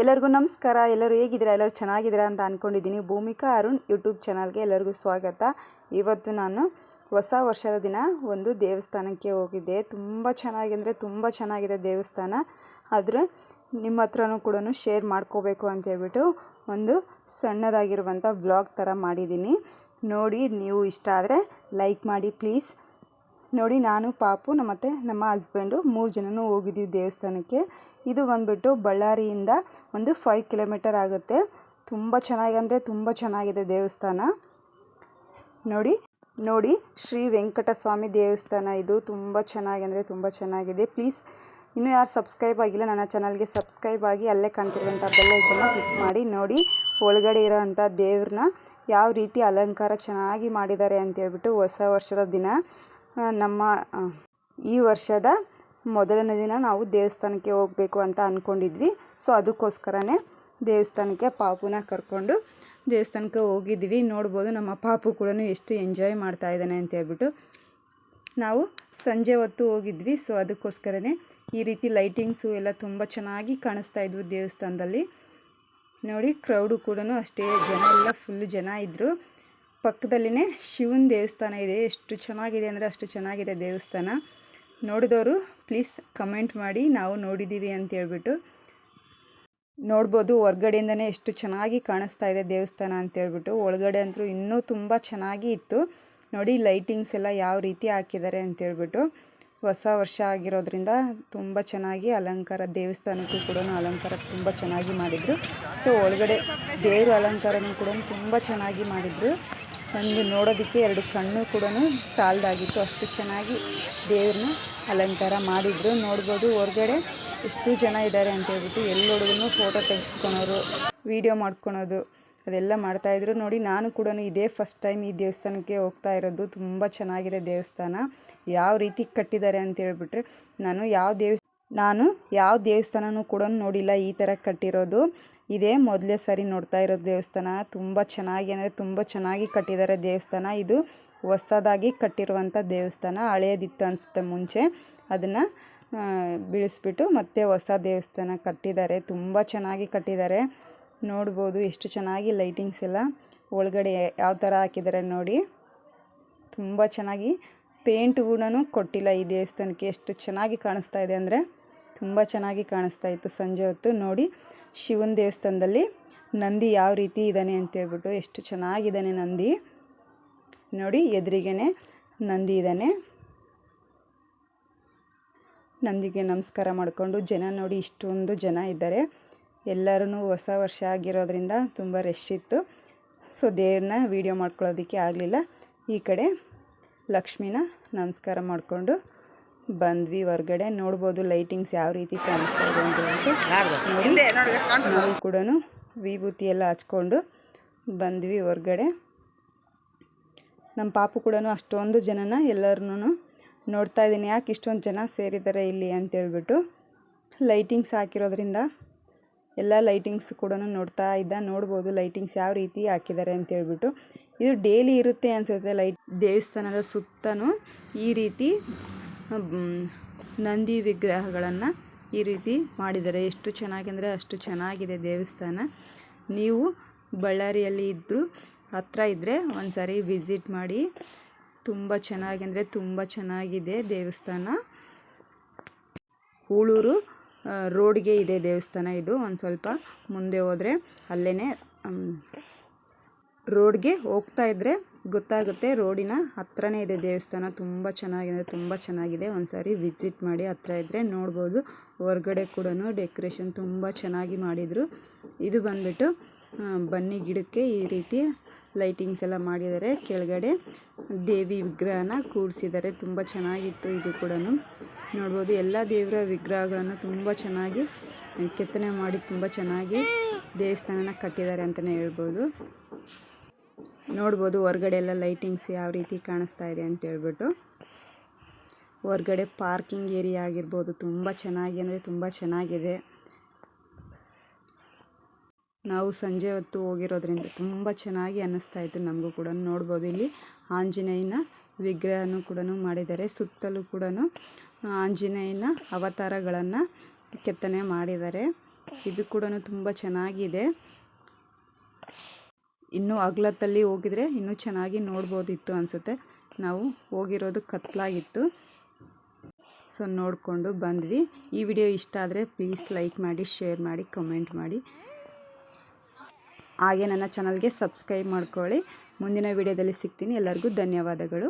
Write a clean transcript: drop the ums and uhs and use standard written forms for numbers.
ಎಲ್ಲರಿಗೂ ನಮಸ್ಕಾರ. ಎಲ್ಲರೂ ಹೇಗಿದ್ದೀರಾ? ಎಲ್ಲರೂ ಚೆನ್ನಾಗಿದ್ದೀರಾ ಅಂತ ಅಂದ್ಕೊಂಡಿದ್ದೀನಿ. ಭೂಮಿಕಾ ಅರುಣ್ ಯೂಟ್ಯೂಬ್ ಚಾನಲ್ಗೆ ಎಲ್ಲರಿಗೂ ಸ್ವಾಗತ. ಇವತ್ತು ನಾನು ಹೊಸ ವರ್ಷದ ದಿನ ಒಂದು ದೇವಸ್ಥಾನಕ್ಕೆ ಹೋಗಿದ್ದೆ. ತುಂಬ ಚೆನ್ನಾಗಿದೆ ದೇವಸ್ಥಾನ. ಆದರೆ ನಿಮ್ಮ ಹತ್ರನೂ ಕೂಡ ಶೇರ್ ಮಾಡ್ಕೋಬೇಕು ಅಂತ ಹೇಳ್ಬಿಟ್ಟು ಒಂದು ಸಣ್ಣದಾಗಿರುವಂಥ ವ್ಲಾಗ್ ಥರ ಮಾಡಿದ್ದೀನಿ. ನೋಡಿ, ನೀವು ಇಷ್ಟ ಆದರೆ ಲೈಕ್ ಮಾಡಿ ಪ್ಲೀಸ್. ನೋಡಿ, ನಾನು ಪಾಪು ಮತ್ತು ನಮ್ಮ ಹಸ್ಬೆಂಡು 3 ಜನನೂ ಹೋಗಿದ್ದೀವಿ ದೇವಸ್ಥಾನಕ್ಕೆ. ಇದು ಬಂದುಬಿಟ್ಟು ಬಳ್ಳಾರಿಯಿಂದ ಒಂದು 5 ಕಿಲೋಮೀಟರ್ ಆಗುತ್ತೆ. ತುಂಬ ಚೆನ್ನಾಗಿದೆ ದೇವಸ್ಥಾನ. ನೋಡಿ ಶ್ರೀ ವೆಂಕಟಸ್ವಾಮಿ ದೇವಸ್ಥಾನ. ಇದು ತುಂಬ ಚೆನ್ನಾಗಿದೆ. ಪ್ಲೀಸ್, ಇನ್ನೂ ಯಾರು ಸಬ್ಸ್ಕ್ರೈಬ್ ಆಗಿಲ್ಲ ನನ್ನ ಚಾನಲ್ಗೆ ಸಬ್ಸ್ಕ್ರೈಬ್ ಆಗಿ, ಅಲ್ಲೇ ಕಾಣ್ತಿರುವಂಥ ಬೆಲ್ ಐಕನ್ನ ಕ್ಲಿಕ್ ಮಾಡಿ. ನೋಡಿ, ಒಳಗಡೆ ಇರೋವಂಥ ದೇವ್ರನ್ನ ಯಾವ ರೀತಿ ಅಲಂಕಾರ ಚೆನ್ನಾಗಿ ಮಾಡಿದ್ದಾರೆ ಅಂತೇಳ್ಬಿಟ್ಟು. ಹೊಸ ವರ್ಷದ ದಿನ, ನಮ್ಮ ಈ ವರ್ಷದ ಮೊದಲನೇ ದಿನ ನಾವು ದೇವಸ್ಥಾನಕ್ಕೆ ಹೋಗಬೇಕು ಅಂತ ಅಂದ್ಕೊಂಡಿದ್ವಿ. ಸೊ ಅದಕ್ಕೋಸ್ಕರನೇ ದೇವಸ್ಥಾನಕ್ಕೆ ಪಾಪುನ ಕರ್ಕೊಂಡು ದೇವಸ್ಥಾನಕ್ಕೆ ಹೋಗಿದ್ವಿ. ನೋಡ್ಬೋದು, ನಮ್ಮ ಪಾಪು ಕೂಡ ಎಷ್ಟು ಎಂಜಾಯ್ ಮಾಡ್ತಾ ಇದ್ದಾನೆ ಅಂತ ಹೇಳ್ಬಿಟ್ಟು. ನಾವು ಸಂಜೆ ಹೊತ್ತು ಹೋಗಿದ್ವಿ. ಸೊ ಅದಕ್ಕೋಸ್ಕರನೇ ಈ ರೀತಿ ಲೈಟಿಂಗ್ಸು ಎಲ್ಲ ತುಂಬ ಚೆನ್ನಾಗಿ ಕಾಣಿಸ್ತಾ ಇದ್ವು ದೇವಸ್ಥಾನದಲ್ಲಿ. ನೋಡಿ, ಕ್ರೌಡು ಕೂಡ ಅಷ್ಟೇ, ಜನ ಎಲ್ಲ ಫುಲ್ ಜನ ಇದ್ದರು. ಪಕ್ಕದಲ್ಲಿನೇ ಶಿವನ ದೇವಸ್ಥಾನ ಇದೆ. ಎಷ್ಟು ಚೆನ್ನಾಗಿದೆ ಅಂದರೆ ಅಷ್ಟು ಚೆನ್ನಾಗಿದೆ ದೇವಸ್ಥಾನ. ನೋಡಿದವರು ಪ್ಲೀಸ್ ಕಮೆಂಟ್ ಮಾಡಿ, ನಾವು ನೋಡಿದ್ದೀವಿ ಅಂತ ಹೇಳ್ಬಿಟ್ಟು. ನೋಡ್ಬೋದು, ಹೊರ್ಗಡೆಯಿಂದನೇ ಎಷ್ಟು ಚೆನ್ನಾಗಿ ಕಾಣಿಸ್ತಾ ಇದೆ ದೇವಸ್ಥಾನ ಅಂತೇಳ್ಬಿಟ್ಟು. ಒಳಗಡೆ ಅಂತೂ ಇನ್ನೂ ತುಂಬ ಚೆನ್ನಾಗಿ ಇತ್ತು. ನೋಡಿ, ಲೈಟಿಂಗ್ಸ್ ಎಲ್ಲ ಯಾವ ರೀತಿ ಹಾಕಿದ್ದಾರೆ ಅಂತೇಳ್ಬಿಟ್ಟು. ಹೊಸ ವರ್ಷ ಆಗಿರೋದ್ರಿಂದ ತುಂಬ ಚೆನ್ನಾಗಿ ಅಲಂಕಾರ, ದೇವಸ್ಥಾನಕ್ಕೂ ಕೂಡ ಅಲಂಕಾರ ತುಂಬ ಚೆನ್ನಾಗಿ ಮಾಡಿದರು. ಸೊ ಒಳಗಡೆ ದೇವ್ರ ಅಲಂಕಾರನೂ ಕೂಡ ತುಂಬ ಚೆನ್ನಾಗಿ ಮಾಡಿದರು. ಒಂದು ನೋಡೋದಕ್ಕೆ 2 ಕಣ್ಣು ಕೂಡ ಸಾಲದಾಗಿತ್ತು, ಅಷ್ಟು ಚೆನ್ನಾಗಿ ದೇವ್ರನ್ನ ಅಲಂಕಾರ ಮಾಡಿದರು. ನೋಡ್ಬೋದು, ಹೊರಗಡೆ ಎಷ್ಟು ಜನ ಇದ್ದಾರೆ ಅಂತ ಹೇಳ್ಬಿಟ್ಟು. ಎಲ್ಲೊಳಗೂ ಫೋಟೋ ತೆಗೆಸ್ಕೊಳೋರು, ವೀಡಿಯೋ ಮಾಡ್ಕೊಳೋದು ಅದೆಲ್ಲ ಮಾಡ್ತಾಯಿದ್ರು. ನೋಡಿ, ನಾನು ಕೂಡ ಇದೇ ಫಸ್ಟ್ ಟೈಮ್ ಈ ದೇವಸ್ಥಾನಕ್ಕೆ ಹೋಗ್ತಾ ಇರೋದು. ತುಂಬ ಚೆನ್ನಾಗಿದೆ ದೇವಸ್ಥಾನ. ಯಾವ ರೀತಿ ಕಟ್ಟಿದ್ದಾರೆ ಅಂತ ಹೇಳ್ಬಿಟ್ರೆ, ನಾನು ಯಾವ ದೇವಸ್ಥಾನನೂ ಕೂಡ ನೋಡಿಲ್ಲ ಈ ಥರ ಕಟ್ಟಿರೋದು. ಇದೇ ಮೊದಲೇ ಸರಿ ನೋಡ್ತಾ ಇರೋದು ದೇವಸ್ಥಾನ. ತುಂಬ ಚೆನ್ನಾಗಿ ಕಟ್ಟಿದ್ದಾರೆ ದೇವಸ್ಥಾನ. ಇದು ಹೊಸದಾಗಿ ಕಟ್ಟಿರುವಂಥ ದೇವಸ್ಥಾನ. ಹಳೆಯದಿತ್ತು ಅನಿಸುತ್ತೆ ಮುಂಚೆ, ಅದನ್ನು ಬಿಡಿಸ್ಬಿಟ್ಟು ಮತ್ತೆ ಹೊಸ ದೇವಸ್ಥಾನ ಕಟ್ಟಿದ್ದಾರೆ. ತುಂಬ ಚೆನ್ನಾಗಿ ಕಟ್ಟಿದ್ದಾರೆ. ನೋಡ್ಬೋದು ಎಷ್ಟು ಚೆನ್ನಾಗಿ ಲೈಟಿಂಗ್ಸ್ ಎಲ್ಲ ಒಳಗಡೆ ಯಾವ ಥರ ಹಾಕಿದ್ದಾರೆ ನೋಡಿ. ತುಂಬ ಚೆನ್ನಾಗಿ ಪೇಂಟ್ ಕೂಡ ಕೊಟ್ಟಿಲ್ಲ ಈ ದೇವಸ್ಥಾನಕ್ಕೆ. ಎಷ್ಟು ಚೆನ್ನಾಗಿ ಕಾಣಿಸ್ತಾ ಇದೆ ಅಂದರೆ ತುಂಬ ಚೆನ್ನಾಗಿ ಕಾಣಿಸ್ತಾ ಇತ್ತು ಸಂಜೆ ಹೊತ್ತು. ನೋಡಿ, ಶಿವನ ದೇವಸ್ಥಾನದಲ್ಲಿ ನಂದಿ ಯಾವ ರೀತಿ ಇದ್ದಾನೆ ಅಂತೇಳ್ಬಿಟ್ಟು. ಎಷ್ಟು ಚೆನ್ನಾಗಿದ್ದಾನೆ ನಂದಿ. ನೋಡಿ, ಎದುರಿಗೇನೆ ನಂದಿ ಇದ್ದಾನೆ. ನಂದಿಗೆ ನಮಸ್ಕಾರ ಮಾಡಿಕೊಂಡು ಜನ ನೋಡಿ, ಇಷ್ಟೊಂದು ಜನ ಇದ್ದಾರೆ. ಎಲ್ಲರೂ ಹೊಸ ವರ್ಷ ಆಗಿರೋದ್ರಿಂದ ತುಂಬ ರಶ್ ಇತ್ತು. ಸೊ ದೇವ್ರನ್ನ ವೀಡಿಯೋ ಮಾಡ್ಕೊಳ್ಳೋದಕ್ಕೆ ಆಗಲಿಲ್ಲ. ಈ ಕಡೆ ಲಕ್ಷ್ಮಿನ ನಮಸ್ಕಾರ ಮಾಡಿಕೊಂಡು ಬಂದ್ವಿ ಹೊರಗಡೆ. ನೋಡ್ಬೋದು ಲೈಟಿಂಗ್ಸ್ ಯಾವ ರೀತಿ ಕಾಣಿಸ್ತಾ ಇದೆ ಅಂತ ಹೇಳ್ಬಿಟ್ಟು. ನಾವು ಕೂಡ ವಿಭೂತಿ ಎಲ್ಲ ಹಚ್ಕೊಂಡು ಬಂದ್ವಿ ಹೊರಗಡೆ. ನಮ್ಮ ಪಾಪು ಕೂಡ ಅಷ್ಟೊಂದು ಜನನ ಎಲ್ಲರನ್ನೂ ನೋಡ್ತಾ ಇದ್ದೀನಿ, ಯಾಕೆ ಇಷ್ಟೊಂದು ಜನ ಸೇರಿದ್ದಾರೆ ಇಲ್ಲಿ ಅಂತೇಳ್ಬಿಟ್ಟು. ಲೈಟಿಂಗ್ಸ್ ಹಾಕಿರೋದ್ರಿಂದ ಎಲ್ಲ ಲೈಟಿಂಗ್ಸ್ ಕೂಡ ನೋಡ್ತಾ ಇದ್ದ. ನೋಡ್ಬೋದು ಲೈಟಿಂಗ್ಸ್ ಯಾವ ರೀತಿ ಹಾಕಿದ್ದಾರೆ ಅಂತೇಳ್ಬಿಟ್ಟು. ಇದು ಡೈಲಿ ಇರುತ್ತೆ ಅನಿಸುತ್ತೆ. ದೇವಸ್ಥಾನದ ಸುತ್ತಲೂ ಈ ರೀತಿ ನಂದಿ ವಿಗ್ರಹಗಳನ್ನು ಈ ರೀತಿ ಮಾಡಿದ್ದಾರೆ. ಎಷ್ಟು ಚೆನ್ನಾಗಿ ಅಂದರೆ ಅಷ್ಟು ಚೆನ್ನಾಗಿದೆ ದೇವಸ್ಥಾನ. ನೀವು ಬಳ್ಳಾರಿಯಲ್ಲಿ ಇದ್ದರೂ ಹತ್ರ ಇದ್ದರೆ ಒಂದು ಸಾರಿ ವಿಸಿಟ್ ಮಾಡಿ. ತುಂಬ ಚೆನ್ನಾಗಿದೆ ದೇವಸ್ಥಾನ. ಹೂಳೂರು ರೋಡ್ಗೆ ಇದೆ ದೇವಸ್ಥಾನ. ಇದು ಒಂದು ಸ್ವಲ್ಪ ಮುಂದೆ ಹೋದರೆ ಅಲ್ಲೇ ರೋಡ್ಗೆ ಹೋಗ್ತಾ ಇದ್ದರೆ ಗೊತ್ತಾಗುತ್ತೆ. ರೋಡಿನ ಹತ್ರನೇ ಇದೆ ದೇವಸ್ಥಾನ. ತುಂಬ ಚೆನ್ನಾಗಿದೆ. ಒಂದು ಸಾರಿ ವಿಸಿಟ್ ಮಾಡಿ, ಹತ್ರ ಇದ್ದರೆ ನೋಡ್ಬೋದು. ಹೊರಗಡೆ ಕೂಡ ಡೆಕೋರೇಷನ್ ತುಂಬ ಚೆನ್ನಾಗಿ ಮಾಡಿದರು. ಇದು ಬಂದುಬಿಟ್ಟು ಬನ್ನಿ ಗಿಡಕ್ಕೆ ಈ ರೀತಿ ಲೈಟಿಂಗ್ಸ್ ಎಲ್ಲ ಮಾಡಿದ್ದಾರೆ. ಕೆಳಗಡೆ ದೇವಿ ವಿಗ್ರಹನ ಕೂರಿಸಿದ್ದಾರೆ. ತುಂಬ ಚೆನ್ನಾಗಿತ್ತು. ಇದು ಕೂಡ ನೋಡ್ಬೋದು. ಎಲ್ಲ ದೇವರ ವಿಗ್ರಹಗಳನ್ನು ತುಂಬ ಚೆನ್ನಾಗಿ ಕೆತ್ತನೆ ಮಾಡಿ ತುಂಬ ಚೆನ್ನಾಗಿ ದೇವಸ್ಥಾನನ ಕಟ್ಟಿದ್ದಾರೆ ಅಂತಲೇ ಹೇಳ್ಬೋದು. ನೋಡ್ಬೋದು ಹೊರಗಡೆ ಎಲ್ಲ ಲೈಟಿಂಗ್ಸ್ ಯಾವ ರೀತಿ ಕಾಣಿಸ್ತಾ ಇದೆ ಅಂತ ಹೇಳ್ಬಿಟ್ಟು. ಹೊರಗಡೆ ಪಾರ್ಕಿಂಗ್ ಏರಿಯಾ ಆಗಿರ್ಬೋದು, ತುಂಬ ಚೆನ್ನಾಗಿದೆ. ನಾವು ಸಂಜೆ ಹೊತ್ತು ಹೋಗಿರೋದ್ರಿಂದ ತುಂಬ ಚೆನ್ನಾಗಿ ಅನ್ನಿಸ್ತಾ ಇತ್ತು ನಮಗೂ ಕೂಡ. ನೋಡ್ಬೋದು, ಇಲ್ಲಿ ಆಂಜನೇಯನ ವಿಗ್ರಹನೂ ಕೂಡ ಮಾಡಿದ್ದಾರೆ. ಸುತ್ತಲೂ ಕೂಡ ಆಂಜನೇಯನ ಅವತಾರಗಳನ್ನು ಕೆತ್ತನೆ ಮಾಡಿದ್ದಾರೆ. ಇದು ಕೂಡ ತುಂಬ ಚೆನ್ನಾಗಿದೆ. ಇನ್ನೂ ಅಗಲದಲ್ಲಿ ಹೋಗಿದ್ರೆ ಇನ್ನೂ ಚೆನ್ನಾಗಿ ನೋಡ್ಬೋದಿತ್ತು ಅನಿಸುತ್ತೆ. ನಾವು ಹೋಗಿರೋದು ಕತ್ಲಾಗಿತ್ತು, ಸೊ ನೋಡಿಕೊಂಡು ಬಂದ್ವಿ. ಈ ವಿಡಿಯೋ ಇಷ್ಟ ಆದರೆ ಪ್ಲೀಸ್ ಲೈಕ್ ಮಾಡಿ, ಶೇರ್ ಮಾಡಿ, ಕಮೆಂಟ್ ಮಾಡಿ. ಹಾಗೆ ನನ್ನ ಚಾನಲ್ಗೆ ಸಬ್ಸ್ಕ್ರೈಬ್ ಮಾಡ್ಕೊಳ್ಳಿ. ಮುಂದಿನ ವಿಡಿಯೋದಲ್ಲಿ ಸಿಗ್ತೀನಿ. ಎಲ್ಲರಿಗೂ ಧನ್ಯವಾದಗಳು.